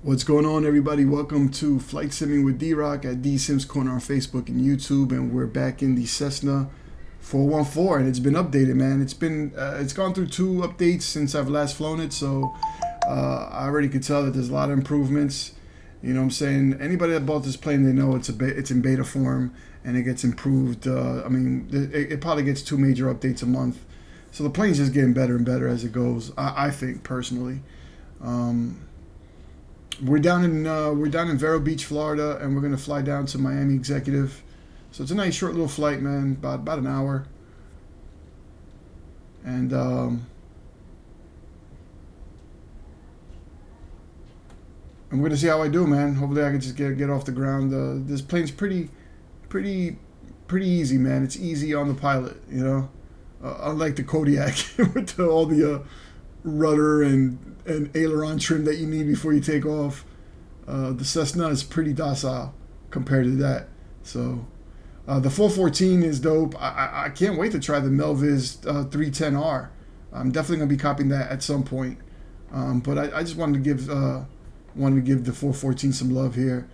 What's going on, everybody? Welcome to Flight Simming with D-Rock at D Sims Corner on Facebook and YouTube, and we're back in the Cessna 414, and it's been updated, man. It's gone through 2 updates since I've last flown it, so I already could tell that there's a lot of improvements. You know what I'm saying? Anybody that bought this plane, they know it's in beta form, and it gets improved. It probably gets 2 major updates a month, so the plane's just getting better and better as it goes. I think personally. We're down in Vero Beach, Florida, and we're gonna fly down to Miami Executive. So it's a nice short little flight, man, about an hour. And I'm gonna see how I do, man. Hopefully I can just get off the ground. This plane's pretty easy, man. It's easy on the pilot, you know. Unlike the Kodiak with all the rudder and aileron trim that you need before you take off. The Cessna is pretty docile compared to that. So the 414 is dope. I can't wait to try the Melviz 310R. I'm definitely gonna be copying that at some point. But I just wanted to give the 414 some love here,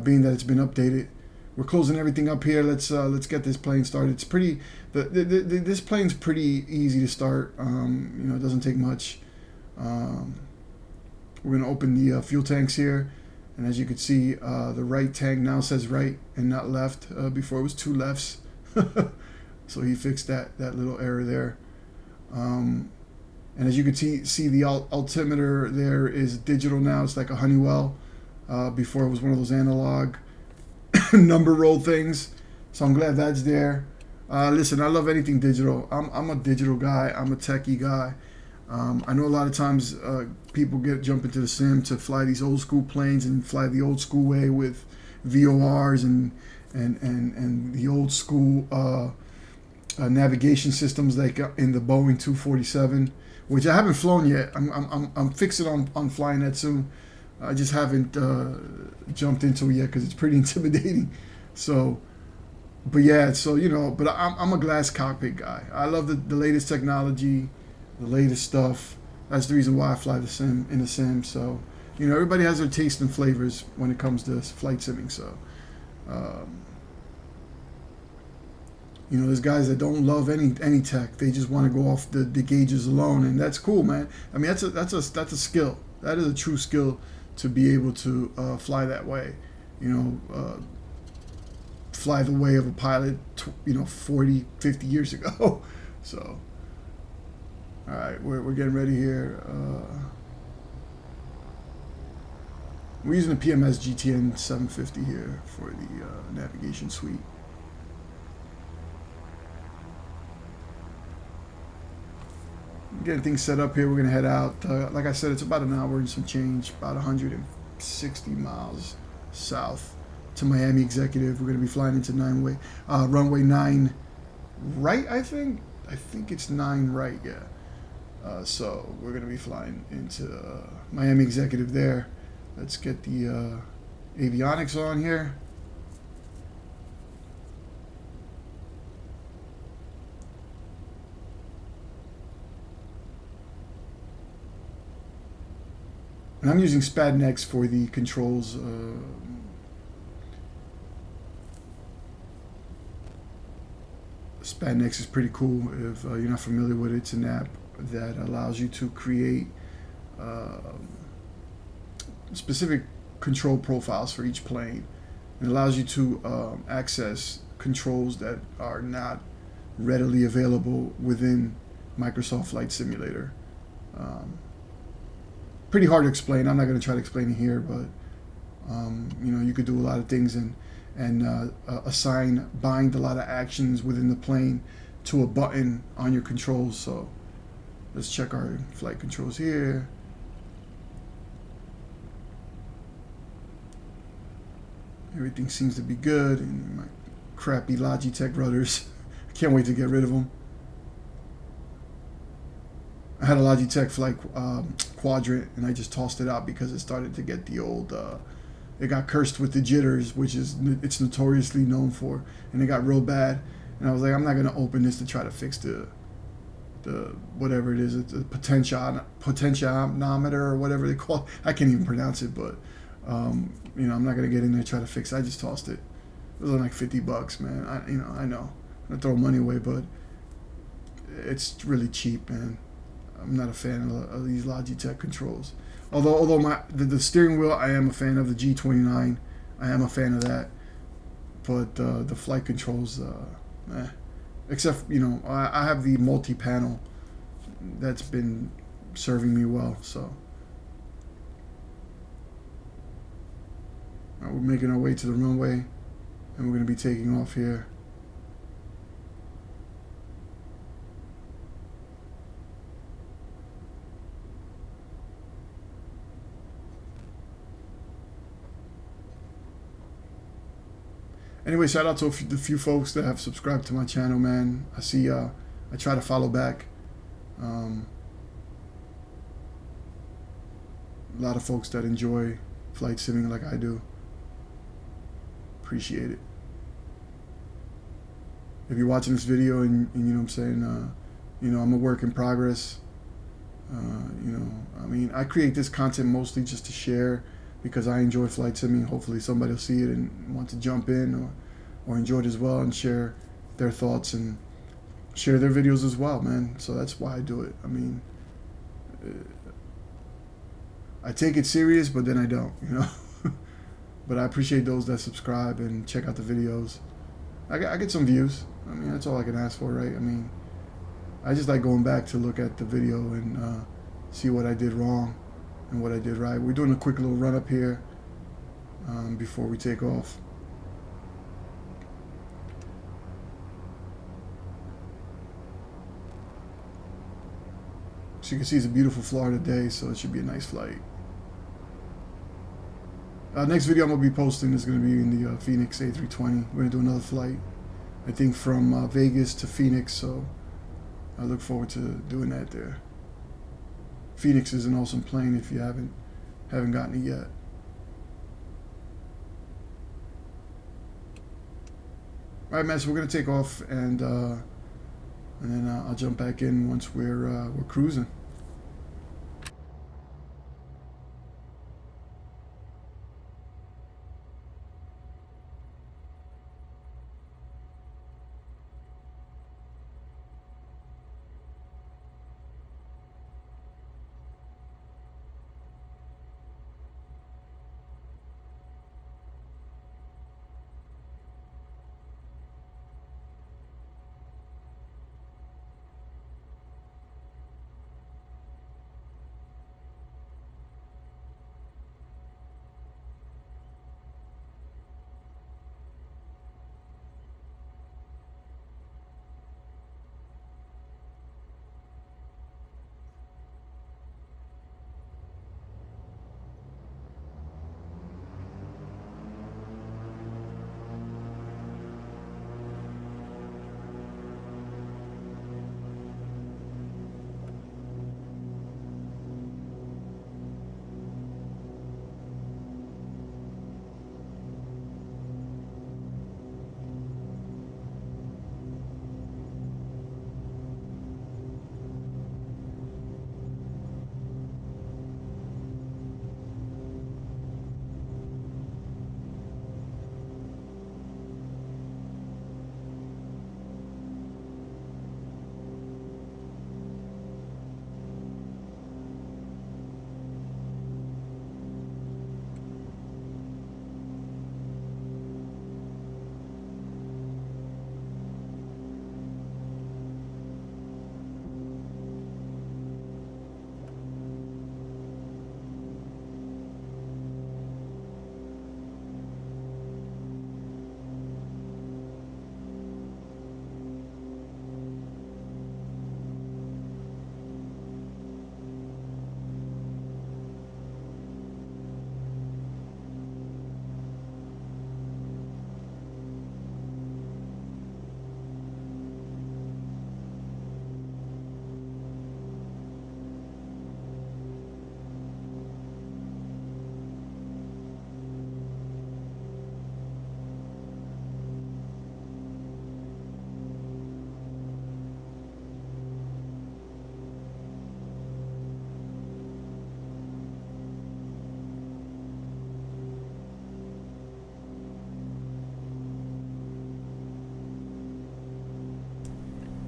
being that it's been updated. We're closing everything up here. Let's get this plane started. It's pretty. This plane's pretty easy to start. It doesn't take much. We're gonna open the fuel tanks here, and as you can see, the right tank now says right and not left. Before it was 2 lefts, so he fixed that little error there. And as you can see the altimeter there is digital now. It's like a Honeywell. Before it was one of those analog number roll things. So I'm glad that's there. Listen, I love anything digital. I'm a digital guy. I'm a techie guy. I know a lot of times people jump into the sim to fly these old school planes and fly the old school way with VORs and the old school navigation systems like in the Boeing 247, which I haven't flown yet. I'm fixing on flying that soon. I just haven't jumped into it yet because it's pretty intimidating. So, but yeah, so but I'm a glass cockpit guy. I love the latest technology, the latest stuff. That's the reason why I fly the sim in the sim. So, everybody has their taste and flavors when it comes to flight simming. So, there's guys that don't love any tech. They just want to go off the gauges alone, and that's cool, man. I mean, that's a skill. That is a true skill to be able to fly that way. Fly the way of a pilot, 40, 50 years ago. So, all right, we're getting ready here. We're using the PMS GTN 750 here for the navigation suite. Getting things set up here. We're gonna head out. Like I said, it's about an hour and some change, about 160 miles south to Miami Executive. We're gonna be flying into runway 9 right. I think it's 9 right. Yeah. So we're gonna be flying into Miami Executive there. Let's get the avionics on here. And I'm using Spadnex for the controls. Spadnex is pretty cool. If you're not familiar with it, it's an app that allows you to create specific control profiles for each plane. It allows you to access controls that are not readily available within Microsoft Flight Simulator. Pretty hard to explain. I'm not going to try to explain it here, but you could do a lot of things and bind a lot of actions within the plane to a button on your controls. So let's check our flight controls here. Everything seems to be good, and my crappy Logitech rudders. I can't wait to get rid of them. I had a Logitech Flight Quadrant, and I just tossed it out because it started to get the old. It got cursed with the jitters, which it's notoriously known for, and it got real bad. And I was like, I'm not gonna open this to try to fix the the whatever it is, it's a potentiometer or whatever they call it. I can't even pronounce it, but you know, I'm not gonna get in there and try to fix it. I just tossed it. It was like $50, man. I know. I'm gonna throw money away, but it's really cheap, man. I'm not a fan of these Logitech controls. Although the steering wheel, I am a fan of the G29. I am a fan of that. But the flight controls, except, you know, I have the multi-panel that's been serving me well. So we're making our way to the runway, and we're going to be taking off here. Anyway, shout out to the few folks that have subscribed to my channel, man. I see, I try to follow back. A lot of folks that enjoy flight simming like I do. Appreciate it. If you're watching this video and you know what I'm saying, you know, I'm a work in progress. You know, I mean, I create this content mostly just to share because I enjoy flight simming. Hopefully somebody will see it and want to jump in or enjoy it as well and share their thoughts and share their videos as well, man. So that's why I do it. I mean, I take it serious, but then I don't, you know. But I appreciate those that subscribe and check out the videos. I get some views. I mean, that's all I can ask for, right? I mean, I just like going back to look at the video and see what I did wrong and what I did right. We're doing a quick little run up here before we take off. So you can see it's a beautiful Florida day, so it should be a nice flight. Next video I'm going to be posting is going to be in the Phoenix A320. We're going to do another flight, I think from Vegas to Phoenix, so I look forward to doing that there. Phoenix is an awesome plane if you haven't gotten it yet. All right, man, so we're going to take off and then I'll jump back in once we're cruising.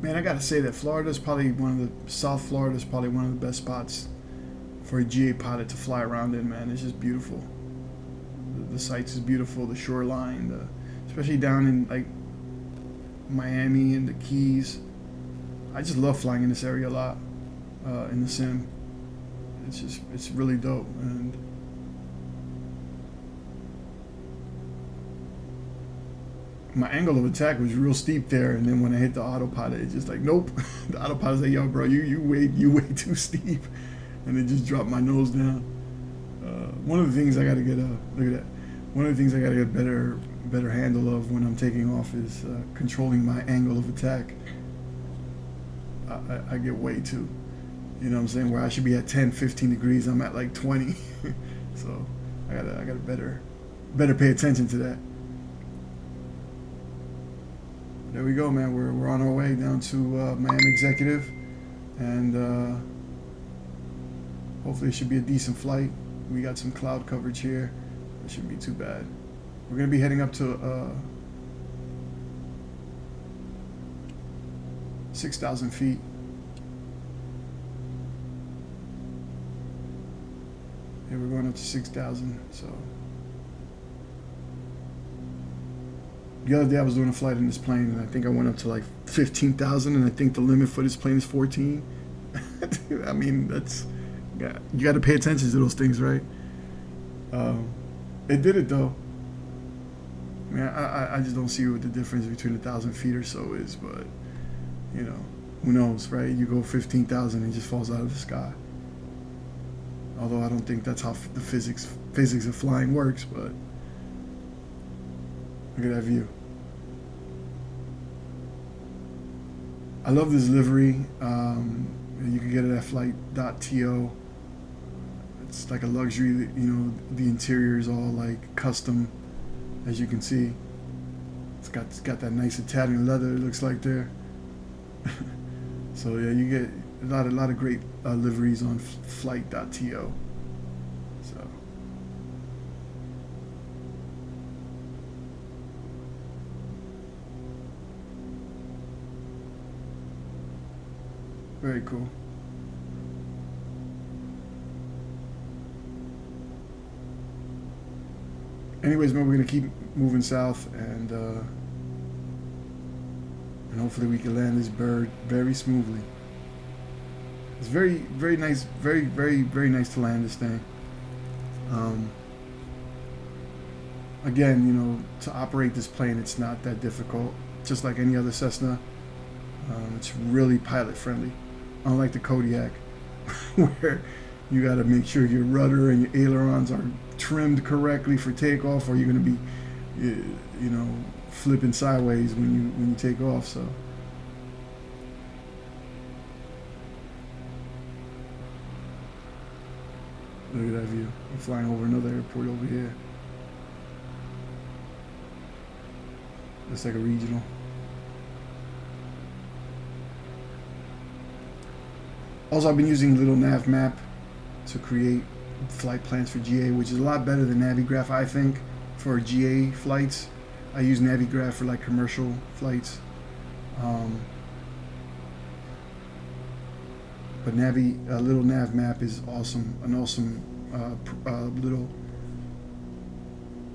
Man, I gotta say that South Florida is probably one of the best spots for a GA pilot to fly around in, man. It's just beautiful. The sights is beautiful, the shoreline, especially down in like Miami and the Keys. I just love flying in this area a lot, in the sim. It's really dope. And my angle of attack was real steep there, and then when I hit the autopilot, it's just like, nope. The autopilot's like, yo, bro, you way too steep, and it just dropped my nose down. One of the things I got to get look at that. One of the things I got to get better handle of when I'm taking off is controlling my angle of attack. I get way too, you know what I'm saying, where I should be at 10, 15 degrees, I'm at like 20. So I gotta better pay attention to that. There we go, man. We're on our way down to Miami Executive, and hopefully it should be a decent flight. We got some cloud coverage here. It shouldn't be too bad. We're gonna be heading up to 6,000 feet. Yeah, we're going up to 6,000. So the other day I was doing a flight in this plane, and I think I went up to like 15,000, and I think the limit for this plane is 14. I mean, you got to pay attention to those things, right? It did it though. I mean, I just don't see what the difference between 1,000 feet or so is, but you know, who knows, right? You go 15,000 and it just falls out of the sky. Although I don't think that's how the physics of flying works, but look at that view. I love this livery. You can get it at flight.to. It's like a luxury, you know, the interior is all like custom, as you can see. It's got that nice Italian leather, it looks like there. So yeah, you get a lot of great liveries on flight.to. So very cool. Anyways, man, we're gonna keep moving south, and hopefully we can land this bird very smoothly. It's very nice, very nice to land this thing. Again, you know, to operate this plane, it's not that difficult. Just like any other Cessna, it's really pilot friendly. Unlike the Kodiak, where you got to make sure your rudder and your ailerons are trimmed correctly for takeoff, or you're going to be, you know, flipping sideways when you take off. So look at that view. I'm flying over another airport over here. Looks like a regional. Also, I've been using Little Nav Map to create flight plans for GA, which is a lot better than Navigraph, I think, for GA flights. I use Navigraph for like commercial flights. But Little Nav Map is awesome, an awesome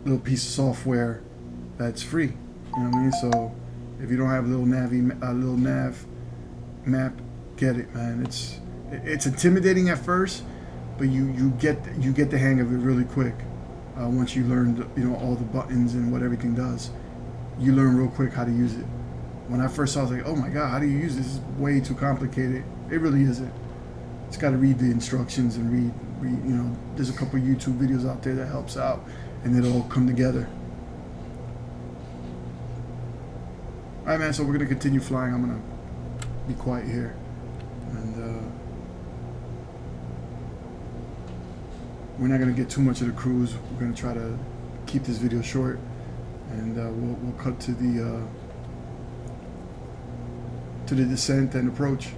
little piece of software that's free. You know what I mean? So if you don't have Little Nav Map, get it, man. It's intimidating at first, but you get the hang of it really quick. Once you learn, you know, all the buttons and what everything does, you learn real quick how to use it. When I first saw it, I was like, oh my god, how do you use this? It's way too complicated. It really isn't. It's got to read the instructions and read, you know, there's a couple YouTube videos out there that helps out, and it'll all come together. All right, man, so we're going to continue flying. I'm going to be quiet here. And we're not going to get too much of the cruise. We're going to try to keep this video short, and we'll cut to the descent and approach.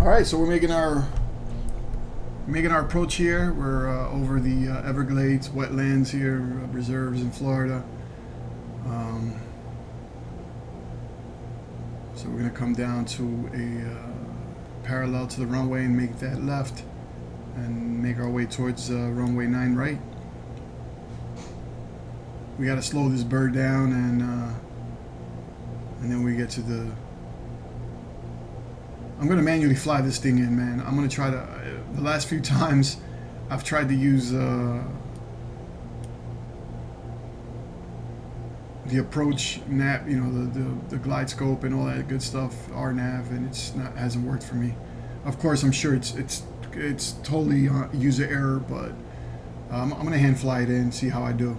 All right, so we're making our approach here. We're over the Everglades wetlands here, reserves in Florida. So we're gonna come down to a parallel to the runway and make that left, and make our way towards runway 9 right. We gotta slow this bird down, and then we get to the. I'm gonna manually fly this thing in, man. I'm gonna try to. The last few times, I've tried to use the approach nav, you know, the glide scope and all that good stuff, RNAV, and hasn't worked for me. Of course, I'm sure it's totally user error, but I'm gonna hand fly it in, see how I do.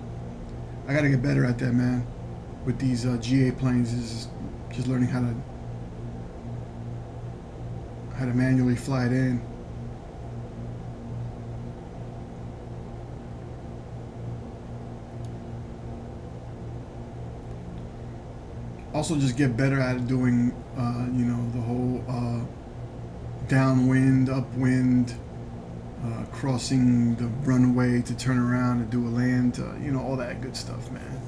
I gotta get better at that, man. With these GA planes, is just learning how to manually fly it in. Also, just get better at doing, you know, the whole downwind, upwind, crossing the runway to turn around and do a land, you know, all that good stuff, man.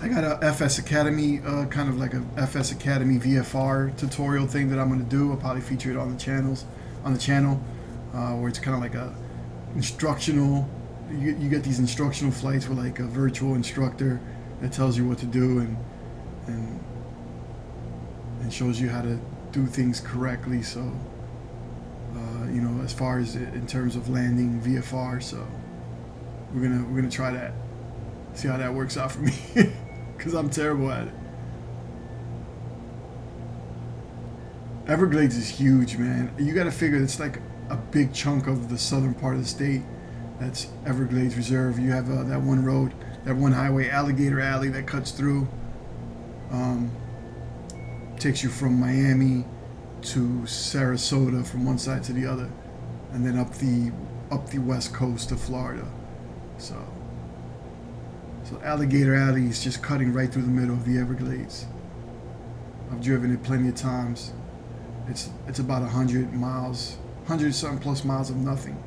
I got a FS Academy, kind of like a FS Academy VFR tutorial thing that I'm going to do. I'll probably feature it on the channel, where it's kind of like a instructional. You get these instructional flights with like a virtual instructor that tells you what to do and shows you how to do things correctly. So, you know, as far as in terms of landing VFR, so we're gonna try that, see how that works out for me, because I'm terrible at it. Everglades is huge, man. You got to figure it's like a big chunk of the southern part of the state. That's Everglades Reserve. You have that one road, that one highway, Alligator Alley, that cuts through. Takes you from Miami to Sarasota from one side to the other, and then up the west coast of Florida. So Alligator Alley is just cutting right through the middle of the Everglades. I've driven it plenty of times. It's about 100 miles, 100-something plus miles of nothing,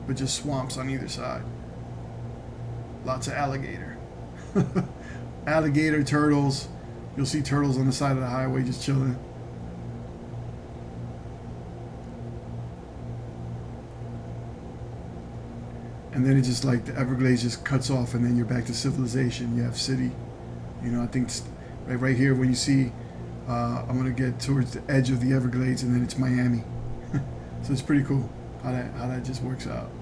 but just swamps on either side. Lots of alligator. Alligator, turtles. You'll see turtles on the side of the highway just chilling. And then it just like the Everglades just cuts off, and then you're back to civilization. You have city. You know, I think right here when you see, I'm gonna get towards the edge of the Everglades, and then it's Miami. So it's pretty cool how that just works out.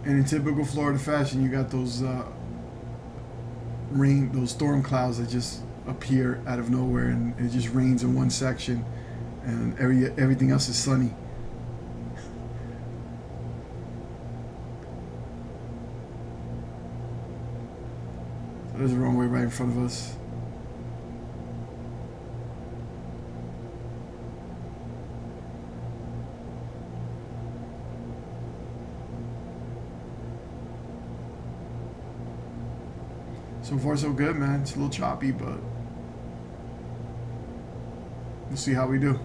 And in typical Florida fashion, you got those those storm clouds that just appear out of nowhere, and it just rains in one section, and everything else is sunny. So there's a runway right in front of us. So far so good, man. It's a little choppy, but we'll see how we do.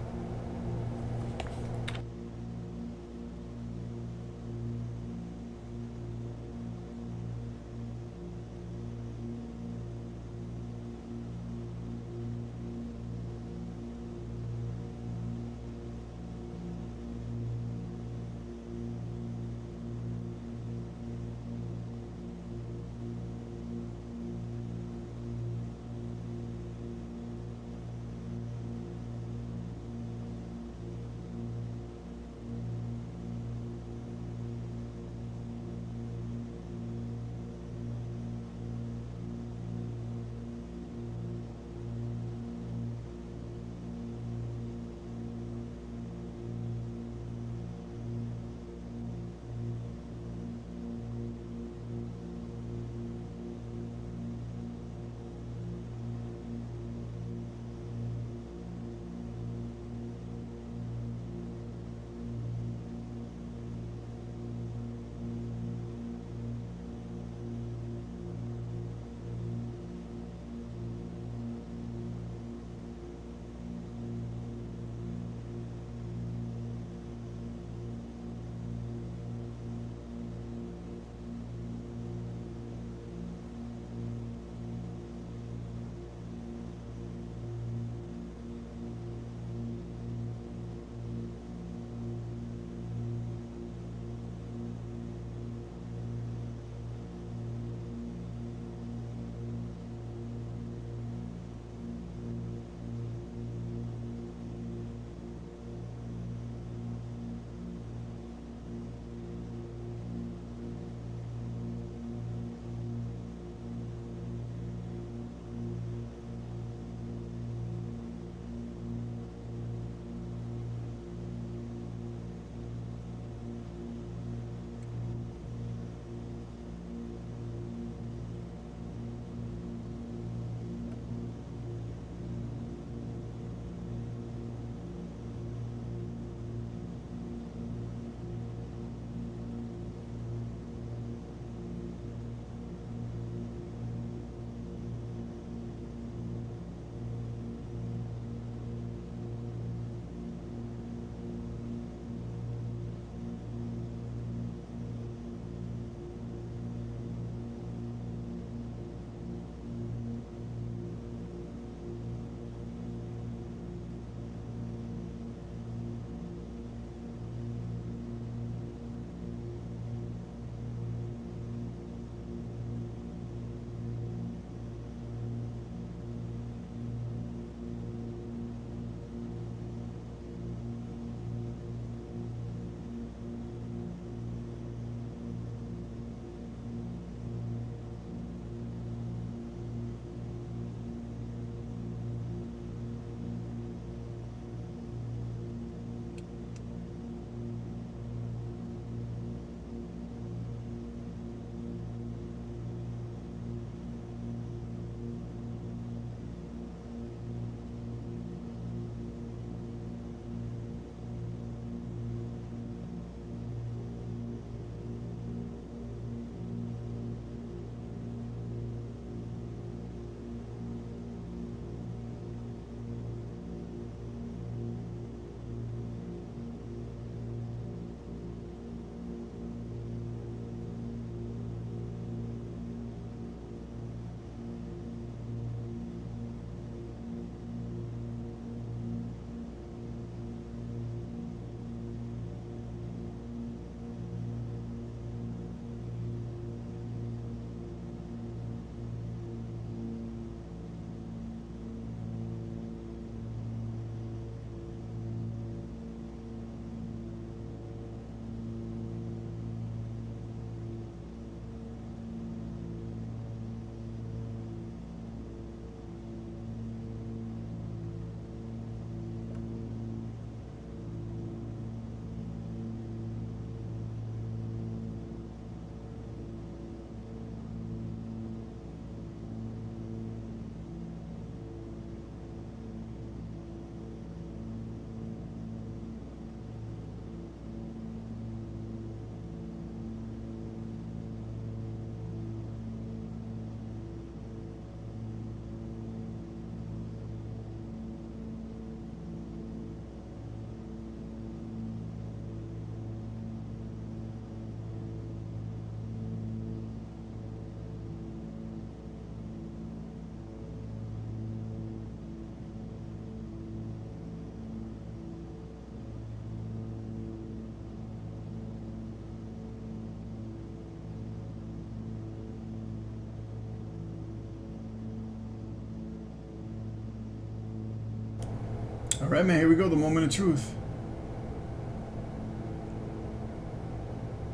Alright, man, here we go, the moment of truth.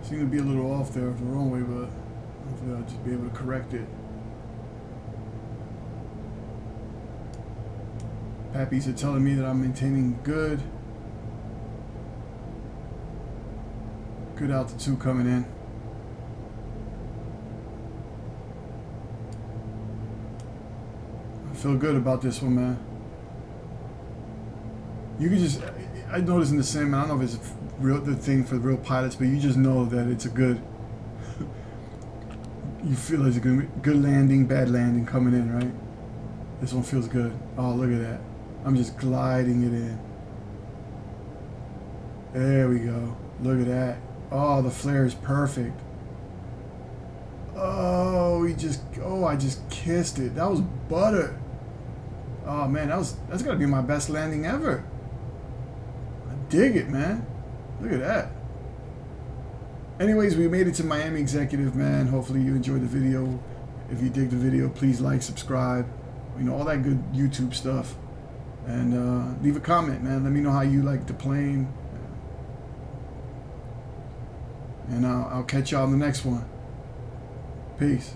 Seemed to be a little off there the wrong way, but hopefully I'll just be able to correct it. Pappies are telling me that I'm maintaining good altitude coming in. I feel good about this one, man. You can just, I noticed in the sim, I don't know if it's the thing for real pilots, but you just know that it's a good, you feel it's a good landing, bad landing coming in, right? This one feels good. Oh, look at that. I'm just gliding it in. There we go. Look at that. Oh, the flare is perfect. Oh, I just kissed it. That was butter. Oh man, that's gotta be my best landing ever. I dig it, man. Look at that. Anyways, we made it to Miami Executive, man. Hopefully you enjoyed the video. If you dig the video, please like, subscribe, you know, all that good YouTube stuff. And leave a comment, man. Let me know how you like the plane. And I'll catch y'all in the next one. Peace.